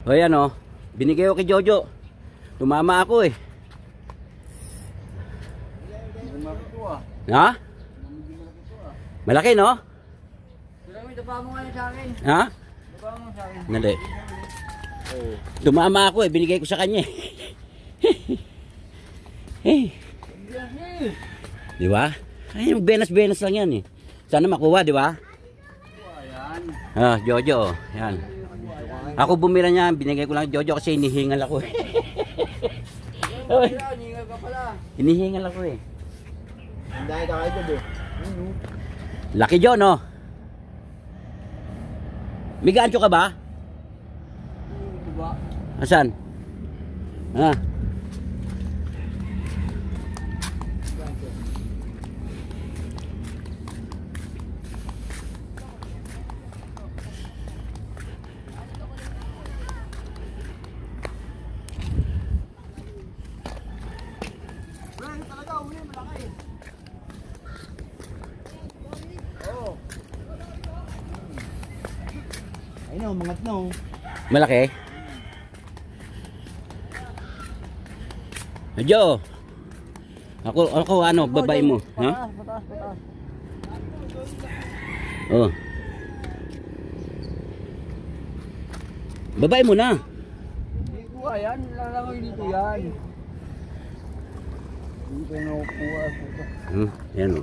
O yan o, binigay ko kay Jojo. Tumama ako eh. Ha? Malaki no? Ha? Nali. Tumama ako eh, binigay ko sa kanya eh. Di ba? Ay, benas-benas lang yan eh. Sana makuha, di ba? Ah, Jojo, yan. Ako bumira niya, binigay ko lang Jojo kasi hinihingal ako eh. Hinihingal ka pala. Hinihingal ako eh. Hindi ka kayo doon. Lucky John, no? May gancho ka ba? Diba? Asan? Ha? Ayun o, mangat na o. Malaki? Jo. Ako ano, babay mo, ha? Pataas. Oh. Babay mo na. Hindi ko yan, lalangoy dito yan. Hindi ko nakukuha. Yan o.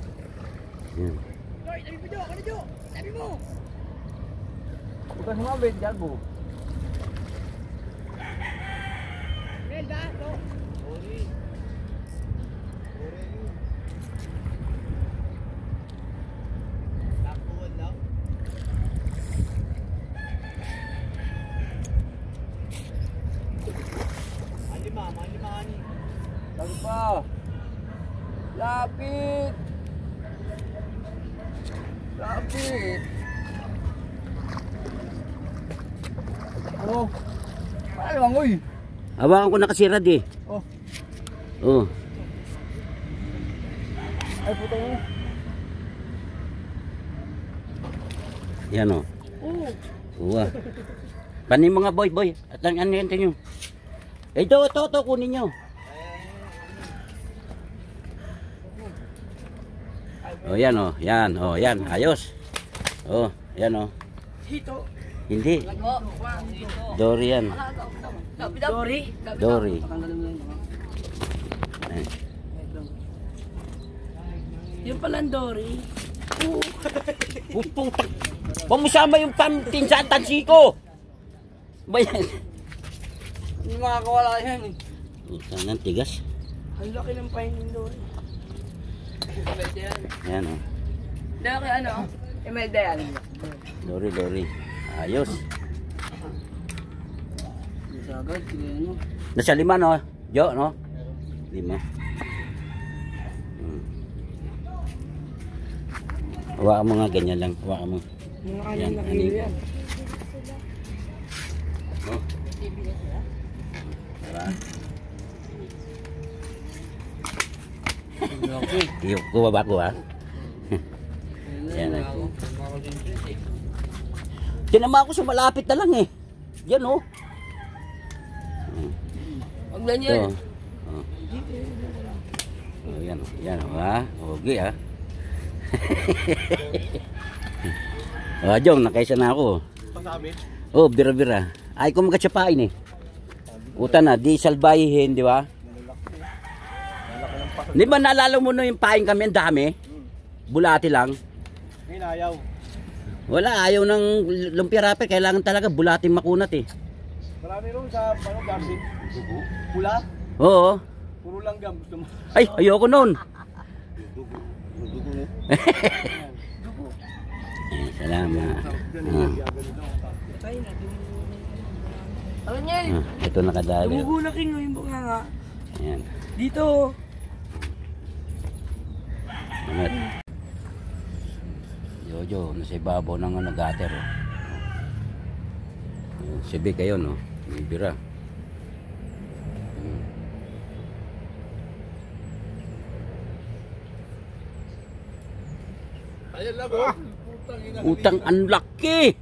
Yan. Sabi mo! Bukan sumabit, jago. Sabi pa. Lapit. Ano? Paano langoy? Hawakan ko na kasi rad eh. Oh. Oh. Ay puto mo. Yan o. Uwa. Panin mga boy. At ano yan nyo? Ito, kunin nyo. Oh, yan o. Yan. Ayos. Oh, yan o. Hito. Hindi. Dory yan. Dory. Yung palang Dory. Puputak. Huwag mo sama yung pinsan tansi ko. Ba yan? Hindi makakawala yan eh. Sanang tigas. Ang laki ng pain ng Dory. Yan o. Laki ano? Imelda yan. Dory. Ayos. Sagad, sila Nasa 5 no? Jo, no? 5. Hawakan mo nga ganyan lang. Hawakan mo. Mga Yan, kanina ano kilo yun? yan. Oh. Diba? Kuha ba ko ha? Yan. Tinama ako sa malapit na lang eh. Yan oh. Huwag lang yan. Ito. Oh, yan oh ha. Okay ha. Oh, Jong, nakaisa na ako. Pasabit? Oh, bira-bira. Ay, kung magkatsapain eh. Uta na, di salbayihin, di ba? Di ba naalala mo na yung paing kami, ang dami? Bulati lang. Ngayon ayaw. Wala, ayaw ng lumpia wrapper. Kailangan talaga bulating makunat eh. Marami rin sa gambin. Pula? Oo. Puro lang gam. Gusto mo? Ay, ayoko nun. Salamat. Ano yan? Ito nakadali. Lumugo na king yung bunga nga. Ayan. Dito. Salamat. Jojo, nasa ibabaw ng ano, gutter. Oh. Si Vic ayun, no? May bira. Ayan lang, oh. Utang ang laki.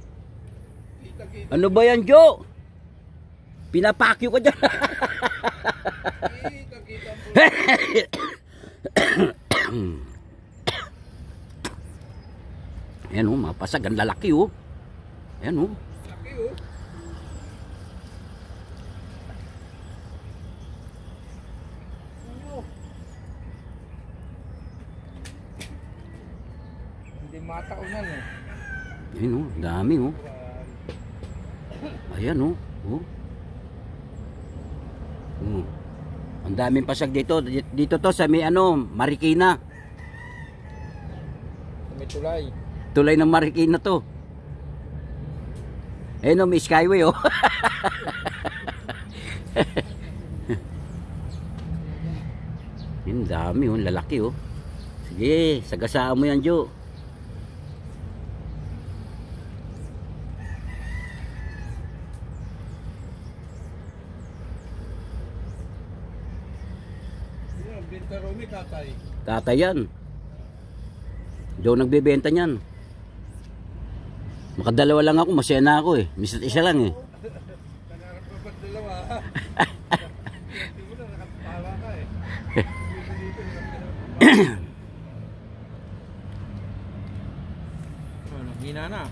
Ano ba yan, Jo? Pinapakyo ka dyan. Ayan o, mapasag. Ang lalaki o. Ayan o. Laki, oh. Hindi mataunan eh. Ayan o, dami o. Ayan o. Oh. Oh. Ang daming pasag dito. Dito to sa may ano, Marikina. May tulay. Tulay ng Marikina to. Ayan o, may skyway o. Ang dami o, lalaki o. Sige, sagasaan mo yan, Jo. Benta Romy, tatay. Tatay yan. Jo nagbebenta niyan. Makadalawa lang ako, masaya na ako eh. Misa't isa lang eh. Nangarap pa ba't dalawa? Hindi mo na nakapala ka eh. Dito, naghina na.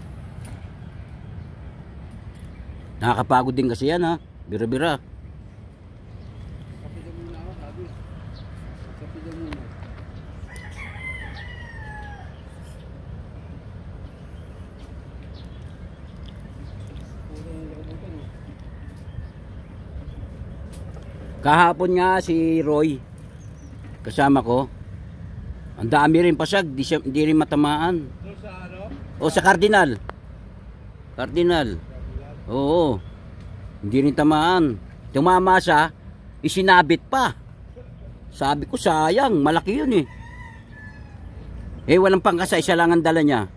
Nakakapagod din kasi yan ha. Bira-bira. Kapitan muna ako, sabi. Kapitan muna. Kahapon nga si Roy kasama ko. Ang dami rin pasag, di rin matamaan. Doon sa ano? O sa Cardinal. Cardinal. Oo. Hindi rin tamaan. Tumama siya, isinabit pa. Sabi ko sayang, malaki yun eh. Eh walang pangkasa, isa lang ang dala niya.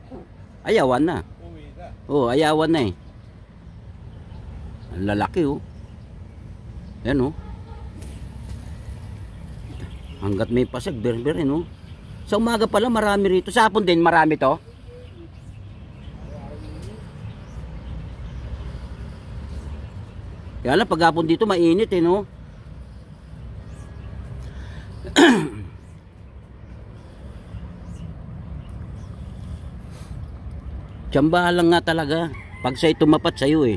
Ayawan na. Uwi na. Oo, ayawan na eh. Ang lalaki oh. Yan oh. Hanggat may pasag, ber-berin oh. Sa umaga pala marami rito. Sa hapon din marami to. Kaya lang paghapon dito mainit eh no. Tsambahan lang nga talaga. Pag sa'yo tumapat sa'yo eh.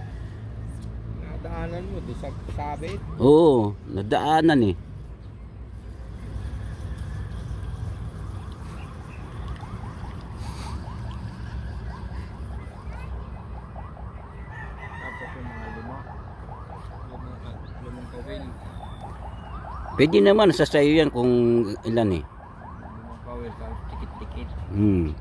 Nadaanan mo, di sa sabit. Oo, nadaanan eh. Tapos yung mga limang kawil. Pwede naman sa sa'yo yan kung ilan eh. Limang kawil, tapos tikit-tikit. Hmm.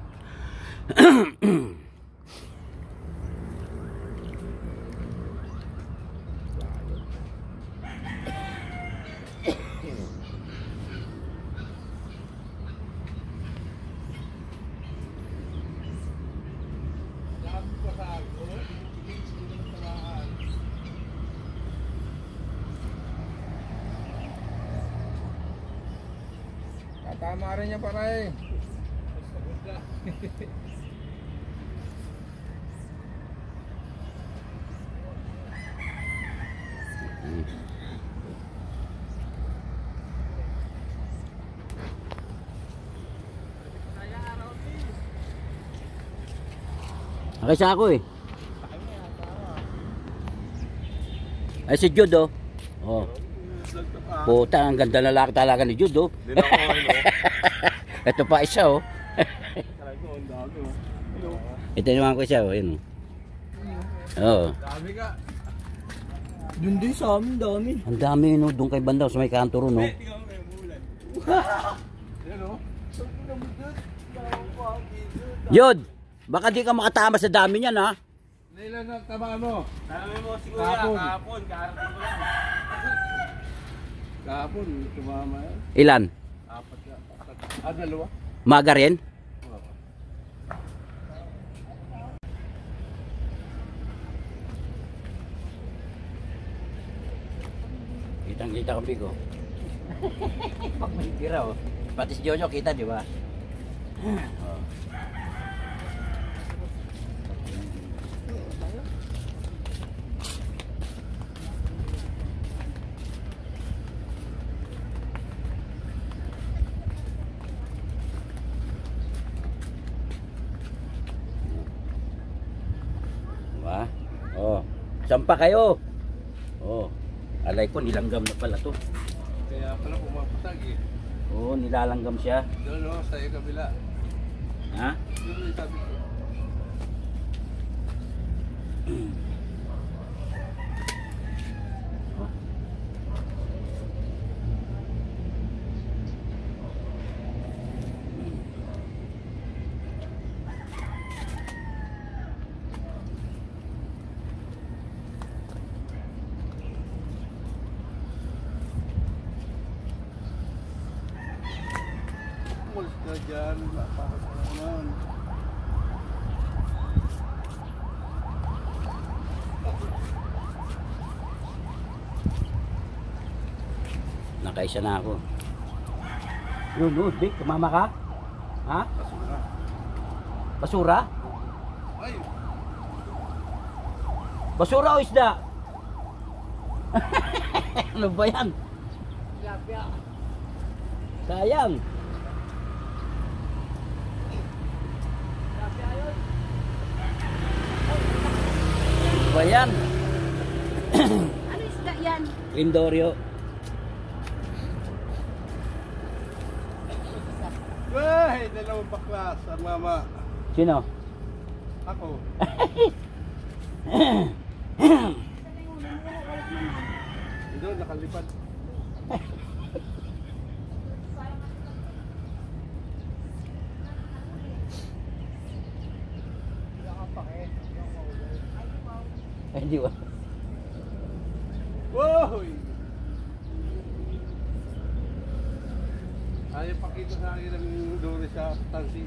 Lahat pa sa ako, hindi mo tamaan. Tatama rin niya para eh. Basta-basta. Okay sa ako eh. Ay si Jude oh. Oh. Puta, ang ganda lalaki talaga ni Jude oh. Din ako ano. Ito pa isa oh. Talaga ko ang dami oh. Ito naman ko isa oh. Yun oh. Oo. Dami ka. Doon din sa amin, dami. Ang dami no, doon kay Bandaw sa may kanto ron no. Tingnan mo yung mulan. Yan oh. Jude, baka di ka makatama sa dami niyan ha. Nailan na tamaan mo? Dami mo si Kahapon. Kuya, kahapon, karating ko lang. Kahapon, tumama yan. Ilan? Apat na. Dalawa. Maga rin? Kitang kita kong bigo. Pag may tira oh. Pati si Jojo kita, di ba? Oh. Diba? Oh. Sampa kayo. Oh. Alay ko, nilanggam na pala to. Kaya pala pumapatag eh. Oo, nilalanggam siya. Doon o, sa kabila. Ha? Doon yung sabi ko. Umalis ka dyan. Napakot ka naman. Nakaisa na ako. Yun, Dick, kumama ka? Ha? Basura. Basura? Ay! Basura o isda? Ano ba yan? Sayang. Ano ba yan? Ano isda yan? Indorio. Ay! Dalawang baklas ang mama. Sino? Ako. Doon, nakalipad. Ay, di ba? Wow! Ayaw pakita sa akin ng duri sa tansi.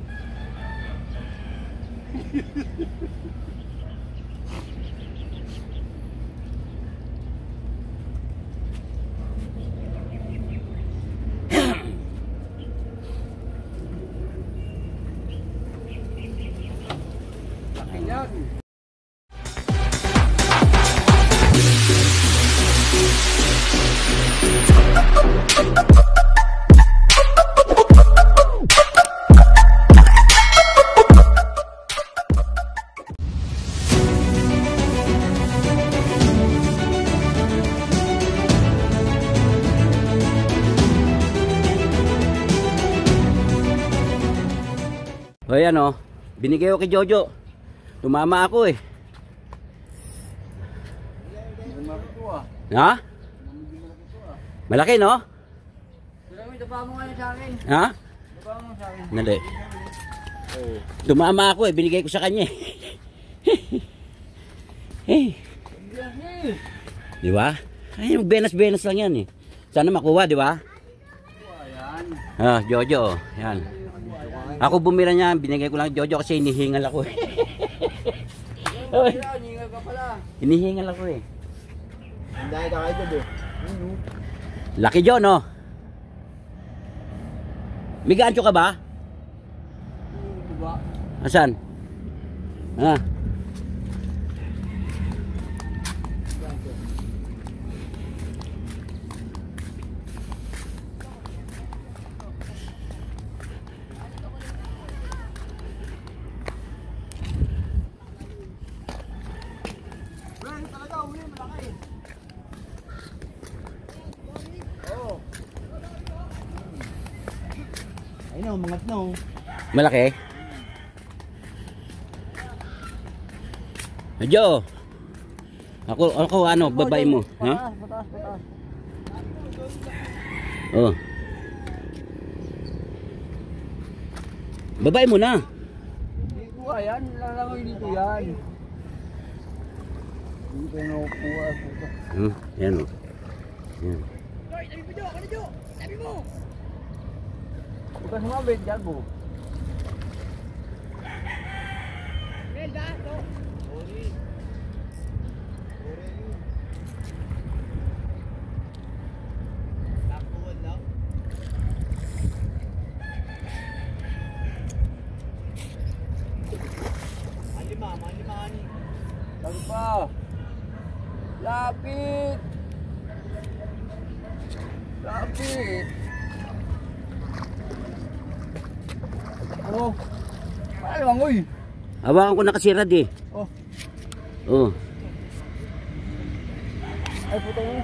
Laki niyan. O yan o, binigay ko kay Jojo. Tumama ako eh. Ha? Malaki no? Dapa mo ngayon sa akin. Ha? Dapa mo sa akin. Nali. Tumama ako eh, binigay ko sa kanya eh. Di ba? Ay, benas-benas lang yan eh. Sana makuha, di ba? Ah, Jojo, yan. Ako bumira niya, binigay ko lang Jojo kasi hinihingal ako eh. Oy, Hingal ka pala. hinihingal ako eh. Ang dahil ka kayo doon. Lucky John, no? May gancho ka ba? Diba? Asan? Ha? Talaga, uli, malaki. Oo. Ayun na, umangat na oh. Malaki? Jo. Ako ano, babay mo, ha? Pataas. Oh. Babay mo na. Dito ka yan, lalangoy dito yan. Dito na upuha. Yan oh. Yan. Bukan sumabit, gago. Lapit! Lapit! Ano? Paano lang, uy? Hawakan ko nakasirad eh. Oh, Oh. ay puto mo.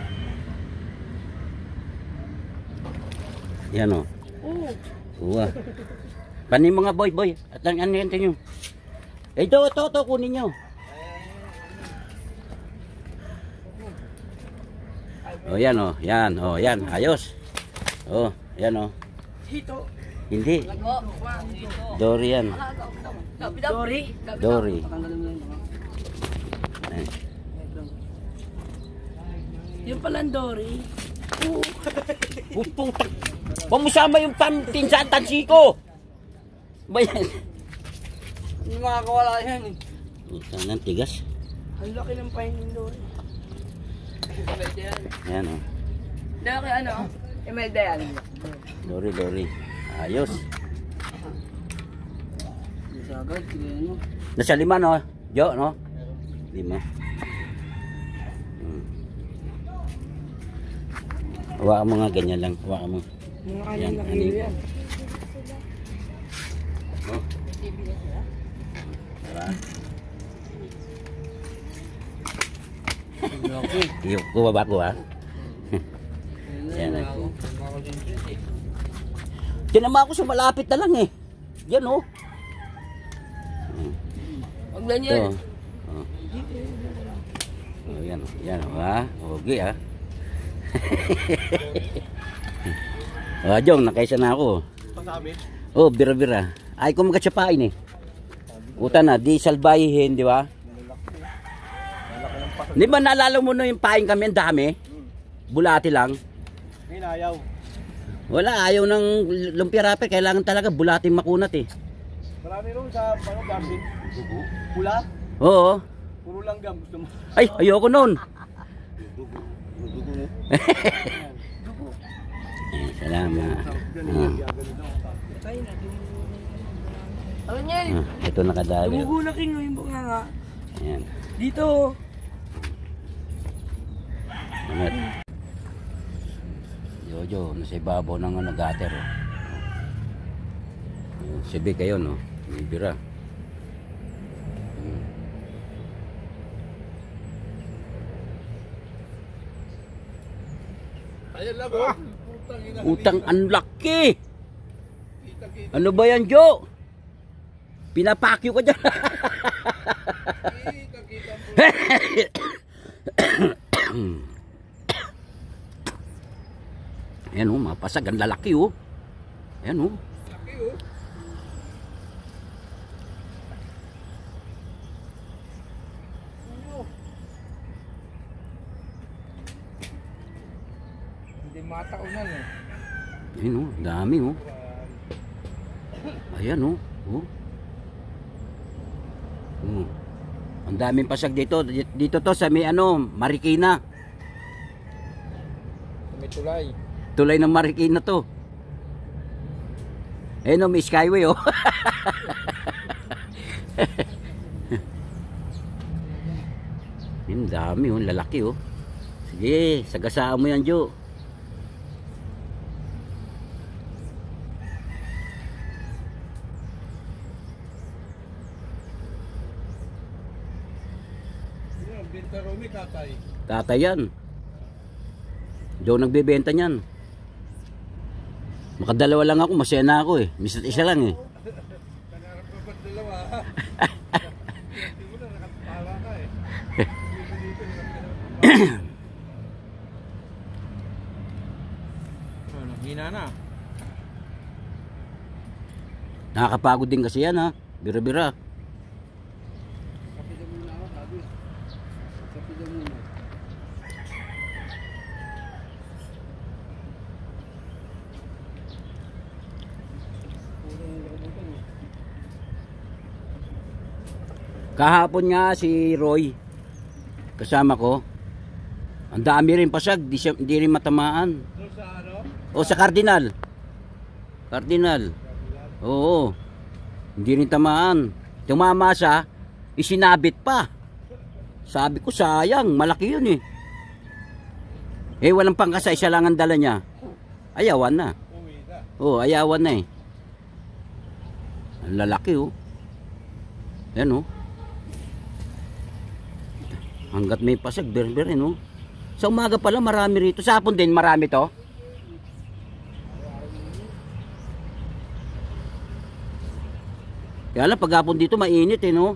Yan o. Oo. Uwa. Panin mga boy. At ano yan nyo? Ito, kunin nyo. Oh, yan o. Yan, oh, yan. Ayos. Oh, yan o. Hito. Hindi. Dory yan. Dory? Dory. Yung palang Dory. Puputak. Huwag mo sama yung pinsan tansi ko. Ba yan? Hindi makakawala yan eh. Utang ng tigas. Ang laki ng pain ng Dory. Yan o. Laki ano? Imelda yan. Dory. Ayos. Sagad, ano? Nasa 5 no? Jo, no? 5. Hawakan mo nga ganyan lang. Hawakan mo. Mga Yan, kanyang ano nakilo yun? yan. Oh. Diba? Iyo, kuha ko ha. Yan. Tinama ako sa malapit na lang eh. Yan oh. Huwag Ito. ganyan. Oh. Oh, yan oh. Yan oh ha. Okay ha. Oh, Jong, nakaisa na ako. Pasabit. Oh, bira-bira. Ay, kung magkatsapain eh. Uta na, di salbayihin, di ba? Di ba naalala mo na yung paing kami, ang dami? Bulati lang. Ngayon ayaw. Wala, ayaw ng lumpia wrapper. Kailangan talaga bulating makunat eh. Marami rin sa gambin. Pula. Oo. Puro lang gam. Gusto mo. Ay, ayoko nun. Eh, salamat. Ano yan? Ito nakadali. Tumugo na king yung bunga nga. Ayan. Dito. Angat. Jojo, nasa ibabaw ng gater. Oh. Sibi kayo, no? May bira. Ayan lang oh. Utang ang laki. Ano ba yan, Jo? Pinapakyo ka dyan. Ayan o, mapasag. Ang lalaki o. Ayan o. Laki oh. Hindi mataunan eh. Ayan o, dami o. Ayan o. Oh. Oh. Ang daming pasag dito. Dito to sa may ano, Marikina. May tulay. Tulay ng Marikina to. Ayan o, may skyway o. Ang dami o, lalaki o. Sige, sagasaan mo yan, Jo. Yan, Binta Romy tatay. Tatay yan. Jo nagbebenta niyan. Makadalawa lang ako, masaya na ako eh. Misa't isa lang eh. Nangarap pa ba't dalawa? Hindi mo na nakapala ka eh. Dito, naghina na. Nakakapagod din kasi yan ha. Bira-bira. Kapitan muna ako, sabi. Kapitan muna. Kahapon nga si Roy kasama ko. Ang dami rin pasag, di rin matamaan. Doon sa ano? O sa Cardinal. Cardinal. Oo. Hindi rin tamaan. Tumama siya, isinabit pa. Sabi ko sayang, malaki yun eh. Eh, walang pangkasay, siya lang ang dala niya. Ayawan na. Uwi na. Oo, ayawan na eh. Ang lalaki oh. Yan oh. Hanggat may pasag, berberin oh. Sa umaga pala marami rito. Sa hapon din marami to. Kaya lang paghapon dito mainit eh no.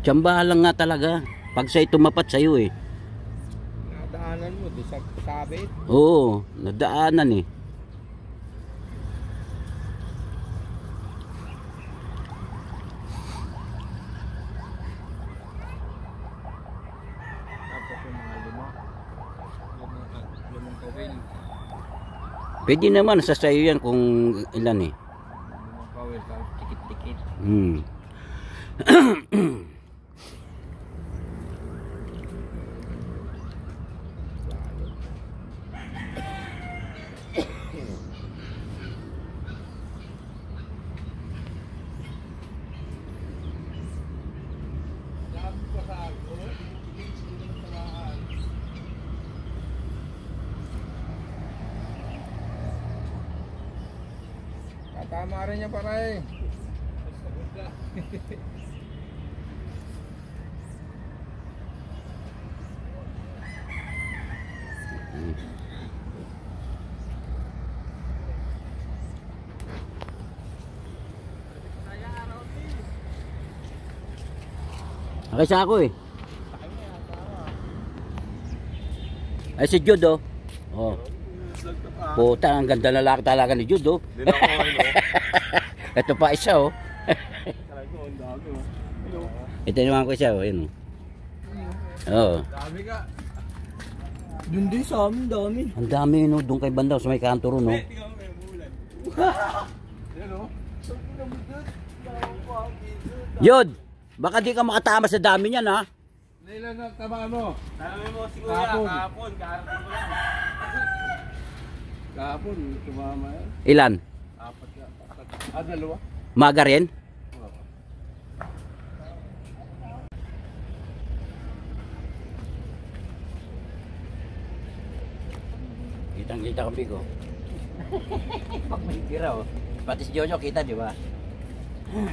Tsambahan lang nga talaga. Pag sa'yo tumapat sa'yo eh. Nadaanan mo, di sa sabit. Oo, nadaanan eh. Tapos yung mga lima. Limang kawil. Pwede naman sa sa'yo yan kung ilan eh. Limang kawil, tapos tikit-tikit. Hmm. Lahat pa sa ako. Sino na tamaan. Tatama rin niya pare. Basta basta. Okay sa ako eh. Ay si Jude oh. Oh. Puta, ang ganda lalaki talaga ni Jude oh. Din ako ano. Ito pa isa oh. Talaga ang dami oh. Hello. Ito naman ko isa oh. Yun oh. Oo. Dami ka. Doon din sa amin, dami. Ang dami no. Doon kay Bandaw sa may kanto ron no. Tingnan mo may mulan. Yan oh. Jude! Baka di ka makatama sa dami niyan ha. Nailan na tamaan mo? Dami mo si Kuya, Kahapon. kahapon, karating ko lang. Kahapon, tumama yan. Ilan? Apat ka. Dalawa. Maga rin? Kitang-kita kang bigo. Pag may tira oh. Pati si Jojo kita di ba? Oh.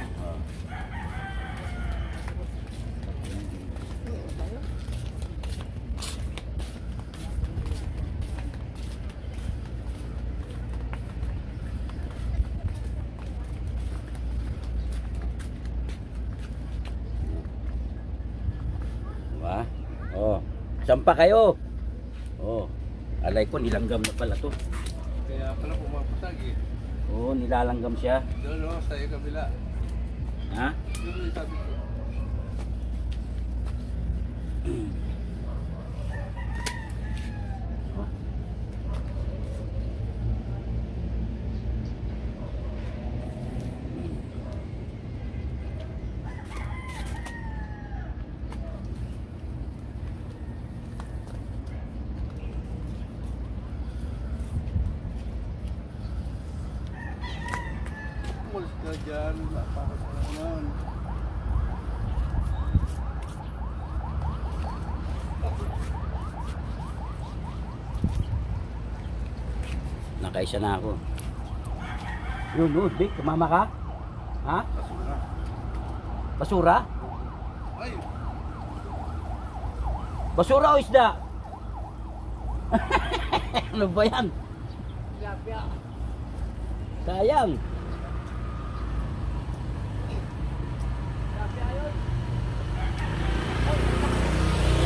Diba? Oh. Sampa kayo. Oh. Alay ko nilanggam na pala to. Kaya pala pumapatag eh. Oo, nilalanggam siya. Doon o, sa kabila. Ha? Doon yung sabi ko. Umalis ka dyan. Para sa naman. Nakaisa na ako. Yun, Dick, kumama ka? Ha? Basura. Basura? Ay! Basura o isda? Ano ba yan? Sayang.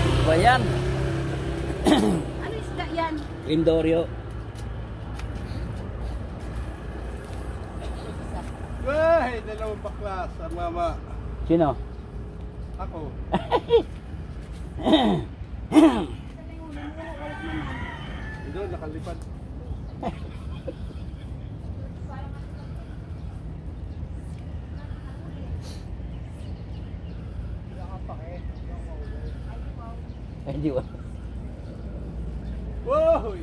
Ano ba yan? Ano isda yan? Indorio. Ay! Dalawang baklas. Ang mama. Sino? Ako. Doon, nakalipad. Ay, di ba? Wow!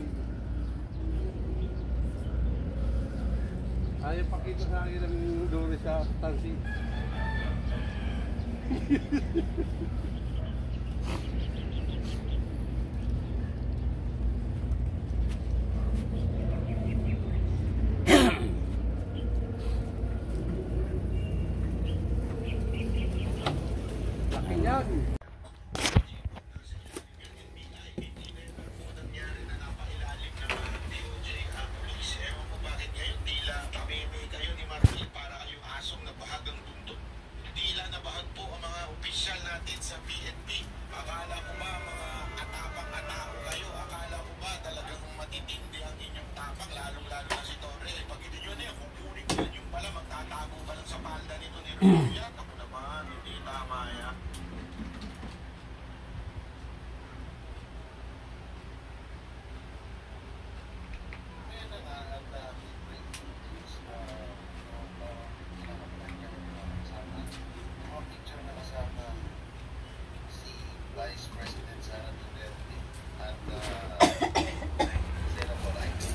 Ayaw pakita sa akin ng Dory sa tansi. Laki yan. Vice President Sara Duterte at Senator Aida.